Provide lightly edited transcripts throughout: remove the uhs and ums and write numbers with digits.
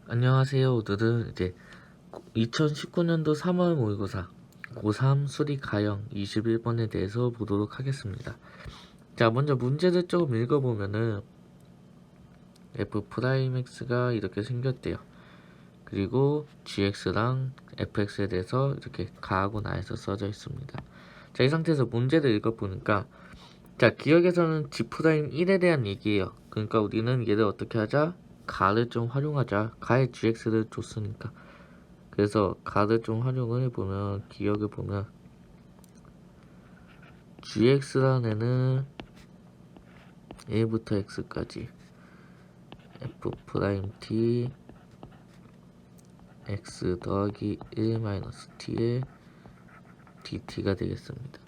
안녕하세요. 오늘은 이제 2019년도 3월 모의고사 고3 수리 가형 21번에 대해서 보도록 하겠습니다. 자, 먼저 문제를 조금 읽어보면은 f'x가 이렇게 생겼대요. 그리고 gx랑 fx에 대해서 이렇게 가하고 나에서 써져 있습니다. 자, 이 상태에서 문제를 읽어보니까 자, 기억에서는 g'1에 대한 얘기예요. 그러니까 우리는 얘를 어떻게 하자? 가를 좀 활용하자. 가에 gx를 줬으니까. 그래서 가를 좀 활용을 해보면 기억을 보면 gx라는 애는 1부터 x까지 f't x 더하기 1-t의 dt가 되겠습니다.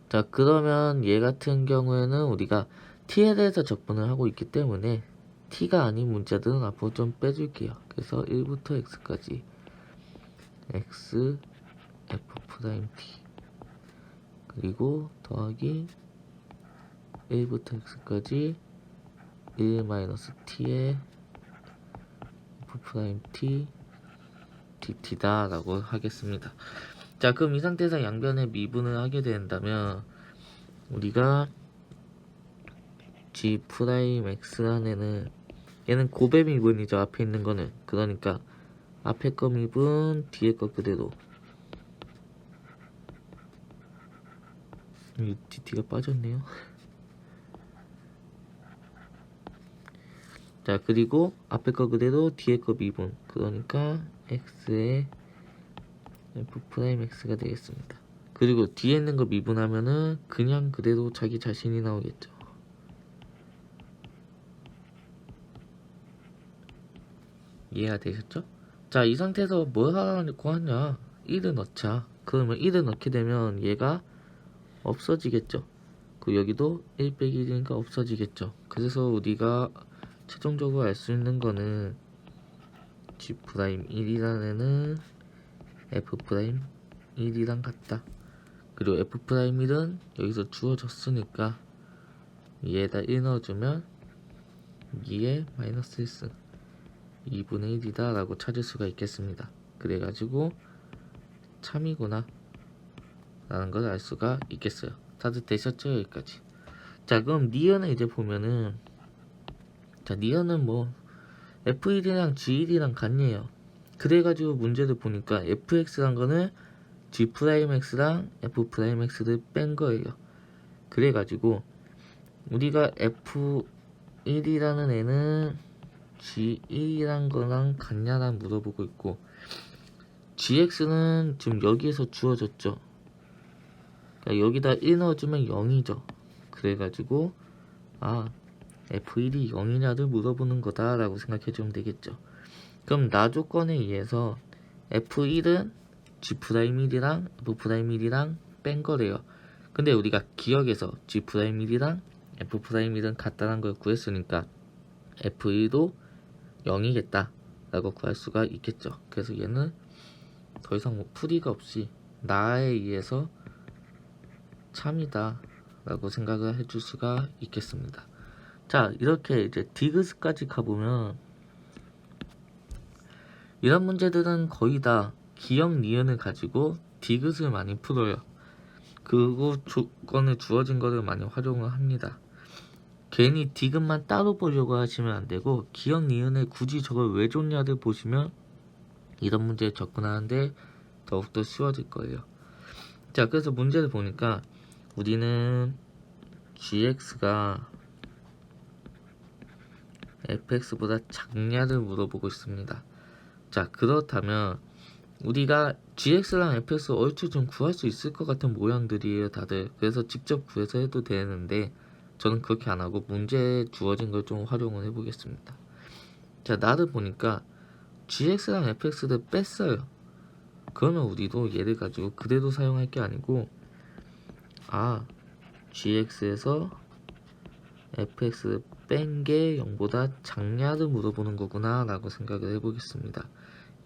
자, 그러면 얘 같은 경우에는 우리가 t에 대해서 접근을 하고 있기 때문에 t가 아닌 문자들은 앞으로 좀 빼줄게요. 그래서 1부터 x까지 x f't 그리고 더하기 1부터 x까지 1-t의 f't dt다 라고 하겠습니다. 자, 그럼 이 상태에서 양변에 미분을 하게 된다면 우리가 g'x라는 애는 얘는 고배 미분이죠. 앞에 있는 거는. 그러니까 앞에 거 미분 뒤에 거 그대로. 이 dt가 빠졌네요. 자, 그리고 앞에 거 그대로 뒤에 거 미분. 그러니까 x의 f'x가 되겠습니다. 그리고 뒤에 있는 거 미분하면은 그냥 그대로 자기 자신이 나오겠죠. 이해가 되셨죠? 자, 이 상태에서 뭘 하라고 하냐? 1을 넣자. 그러면 1을 넣게 되면 얘가 없어지겠죠. 그 여기도 1 빼기 1이니까 없어지겠죠. 그래서 우리가 최종적으로 알 수 있는 거는 g'1이라는 애는 f'1이랑 같다. 그리고 f'1은 여기서 주어졌으니까 얘에다 1 넣어주면 2의 마이너스 1승 2분의 1이다 라고 찾을 수가 있겠습니다. 그래가지고 참이구나 라는 걸 알 수가 있겠어요. 다들 되셨죠? 여기까지. 자, 그럼 니은은 이제 보면은 자, 니은은 뭐 f1이랑 g1이랑 같네요. 그래가지고 문제를 보니까 fx란 거는 g'x랑 f'x를 뺀 거예요. 그래가지고 우리가 f1이라는 애는 g1이란 거랑 같냐랑 물어보고 있고 gx는 지금 여기에서 주어졌죠. 그러니까 여기다 1 넣어주면 0이죠. 그래가지고 f1이 0이냐를 물어보는 거다 라고 생각해주면 되겠죠. 그럼 나 조건에 의해서 f1은 g'1이랑 f'1이랑 뺀 거래요. 근데 우리가 기억에서 g'1이랑 f'1은 같다는 걸 구했으니까 f1도 0이겠다 라고 구할 수가 있겠죠. 그래서 얘는 더 이상 뭐 풀이가 없이 나에 의해서 참이다 라고 생각을 해줄 수가 있겠습니다. 자, 이렇게 이제 디귿까지 가보면 이런 문제들은 거의 다 기억 니은을 가지고 디귿을 많이 풀어요. 그리고 조건에 주어진 거를 많이 활용을 합니다. 괜히 디귿만 따로 보려고 하시면 안 되고 기억 니은에 굳이 저걸 왜 줬냐를 보시면 이런 문제에 접근하는데 더욱더 쉬워질 거예요. 자, 그래서 문제를 보니까 우리는 gx가 fx보다 작냐를 물어보고 있습니다. 자, 그렇다면 우리가 gx랑 fx 얼추 좀 구할 수 있을 것 같은 모양들이에요, 다들. 그래서 직접 구해서 해도 되는데 저는 그렇게 안 하고 문제에 주어진 걸 좀 활용을 해보겠습니다. 자, 나를 보니까 gx랑 fx를 뺐어요. 그러면 우리도 얘를 가지고 그대로 사용할 게 아니고 gx에서 fx를 뺀 게 0보다 작냐를 물어보는 거구나 라고 생각을 해보겠습니다.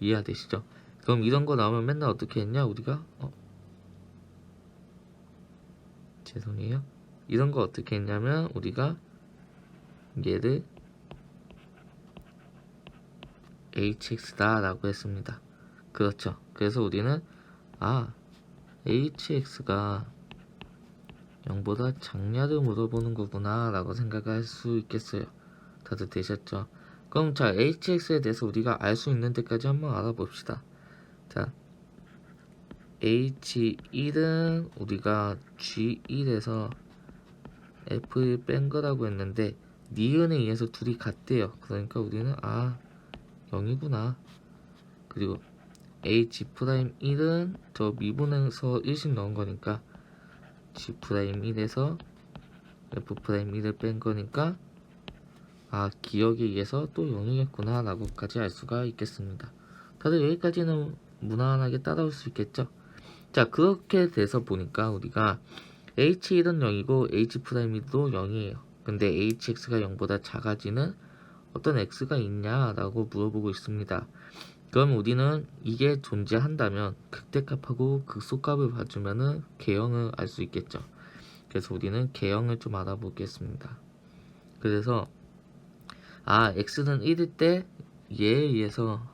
이해되시죠? 그럼 이런 거 나오면 맨날 어떻게 했냐 우리가? 죄송해요. 이런 거 어떻게 했냐면 우리가 얘를 hx다 라고 했습니다. 그렇죠. 그래서 우리는 hx가 0보다 작냐를 물어보는 거구나 라고 생각할 수 있겠어요. 다들 되셨죠? 그럼 자, hx에 대해서 우리가 알 수 있는 데까지 한번 알아봅시다. 자, h1은 우리가 g1에서 f1 뺀 거라고 했는데 니은에 의해서 둘이 같대요. 그러니까 우리는 0이구나. 그리고 h'1은 저 미분에서 1씩 넣은 거니까 g'1에서 f'1을 뺀 거니까 기억에 의해서 또 0이겠구나 라고까지 알 수가 있겠습니다. 다들 여기까지는 무난하게 따라올 수 있겠죠? 자, 그렇게 돼서 보니까 우리가 h1은 0이고 h'2도 0이에요. 근데 hx가 0보다 작아지는 어떤 x가 있냐 라고 물어보고 있습니다. 그럼 우리는 이게 존재한다면 극대값하고 극소값을 봐주면은 개형을 알 수 있겠죠. 그래서 우리는 개형을 좀 알아보겠습니다. 그래서 x는 1일 때 얘에 의해서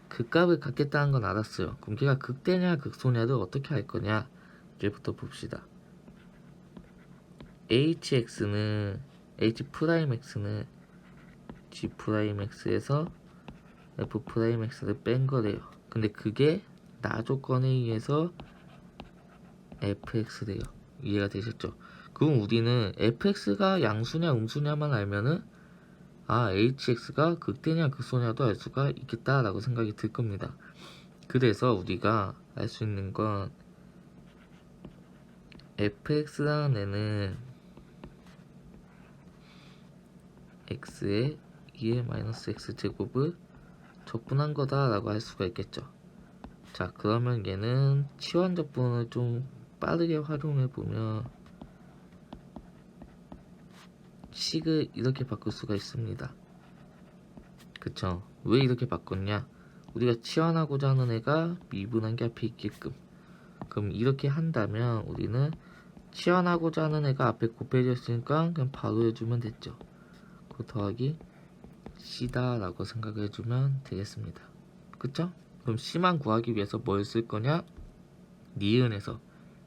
극값을 갖겠다는 건 알았어요. 그럼 걔가 극대냐 극소냐를 어떻게 할 거냐 이제부터 봅시다. hx는 h'x는 g'x에서 f'x를 뺀 거래요. 근데 그게 나 조건에 의해서 fx래요. 이해가 되셨죠? 그럼 우리는 fx가 양수냐 음수냐만 알면은 hx가 극대냐 극소냐도 알 수가 있겠다라고 생각이 들 겁니다. 그래서 우리가 알 수 있는 건 fx라는 애는 x에 2의 마이너스 x제곱을 적분한 거다라고 할 수가 있겠죠. 자, 그러면 얘는 치환 적분을 좀 빠르게 활용해 보면 식을 이렇게 바꿀 수가 있습니다. 그쵸? 왜 이렇게 바꿨냐? 우리가 치환하고자 하는 애가 미분한 게 앞에 있게끔. 그럼 이렇게 한다면 우리는 치환하고자 하는 애가 앞에 곱해졌으니까 그냥 바로 해주면 됐죠. 그 더하기 C다 라고 생각을 해주면 되겠습니다. 그쵸? 그럼 C만 구하기 위해서 뭘 쓸 거냐? 니은에서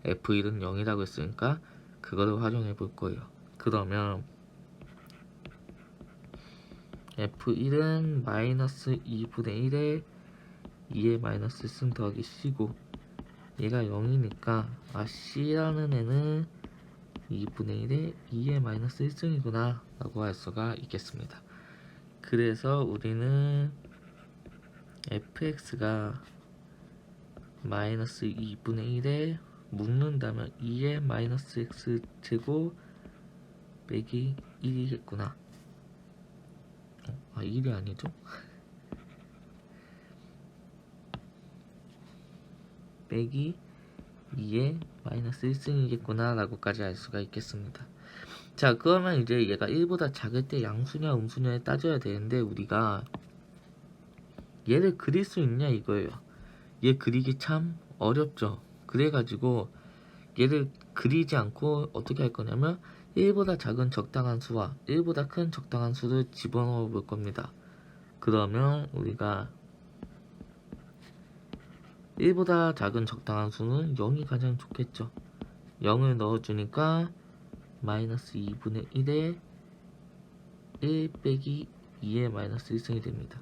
F1은 0이라고 했으니까 그거를 활용해 볼 거예요. 그러면 F1은 마이너스 2분의 1에 2의 마이너스 1승 더하기 C고 얘가 0이니까 C라는 애는 2분의 1에 2의 마이너스 1승이구나 라고 할 수가 있겠습니다. 그래서 우리는 fx가 마이너스 2분의 1에 묶는다면 2의 마이너스 x 제곱 빼기 1이겠구나. 1이 아니죠? 빼기 2의 마이너스 1승이겠구나 라고까지 알 수가 있겠습니다. 자, 그러면 이제 얘가 1보다 작을 때 양수냐 음수냐에 따져야 되는데 우리가 얘를 그릴 수 있냐 이거예요. 얘 그리기 참 어렵죠. 그래가지고 얘를 그리지 않고 어떻게 할 거냐면 1보다 작은 적당한 수와 1보다 큰 적당한 수를 집어넣어 볼 겁니다. 그러면 우리가 1보다 작은 적당한 수는 0이 가장 좋겠죠. 0을 넣어주니까 마이너스 2분의 1에 1 빼기 2의 마이너스 1승이 됩니다.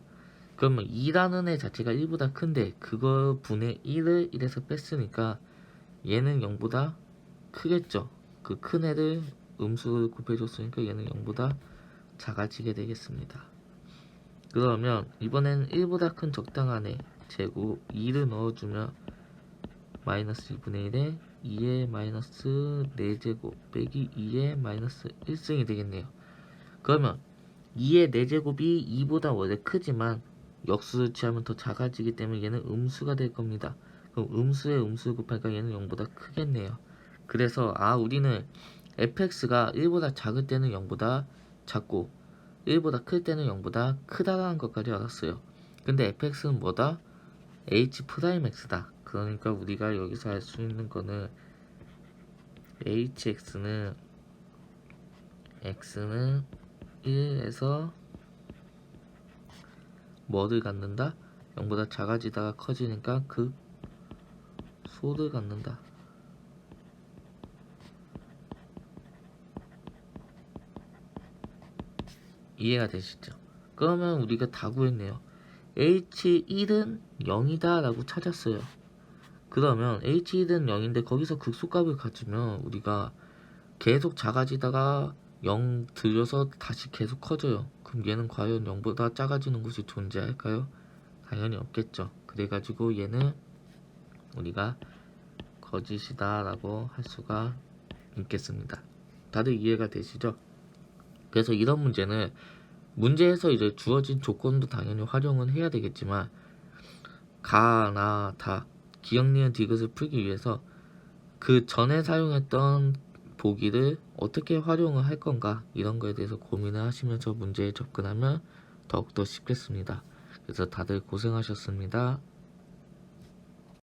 그러면 2라는 애 자체가 1보다 큰데 그거 분의 1을 1에서 뺐으니까 얘는 0보다 크겠죠. 그 큰 애를 음수를 곱해줬으니까 얘는 0보다 작아지게 되겠습니다. 그러면 이번에는 1보다 큰 적당한 애 제곱 2를 넣어주면 마이너스 2분의 1에 2의 마이너스 4제곱 빼기 2의 마이너스 1승이 되겠네요. 그러면 2의 4제곱이 2보다 원래 크지만 역수를 취하면 더 작아지기 때문에 얘는 음수가 될 겁니다. 그럼 음수에 음수를 곱하니까 얘는 0보다 크겠네요. 그래서 우리는 fx가 1보다 작을 때는 0보다 작고 1보다 클 때는 0보다 크다라는 것까지 알았어요. 근데 fx는 뭐다? h'x다. 그러니까 우리가 여기서 알 수 있는 거는 hx는 x는 1에서 뭐를 갖는다? 0보다 작아지다가 커지니까 소를 갖는다. 이해가 되시죠? 그러면 우리가 다 구했네요. H1은 0이다 라고 찾았어요. 그러면 H1은 0인데 거기서 극소값을 가지면 우리가 계속 작아지다가 0 들여서 다시 계속 커져요. 그럼 얘는 과연 0보다 작아지는 곳이 존재할까요? 당연히 없겠죠. 그래가지고 얘는 우리가 거짓이다 라고 할 수가 있겠습니다. 다들 이해가 되시죠? 그래서 이런 문제는 문제에서 이제 주어진 조건도 당연히 활용은 해야 되겠지만 가, 나, 다 기억, 니은, 디귿을 풀기 위해서 그 전에 사용했던 보기를 어떻게 활용을 할 건가 이런 거에 대해서 고민을 하시면서 문제에 접근하면 더욱더 쉽겠습니다. 그래서 다들 고생하셨습니다.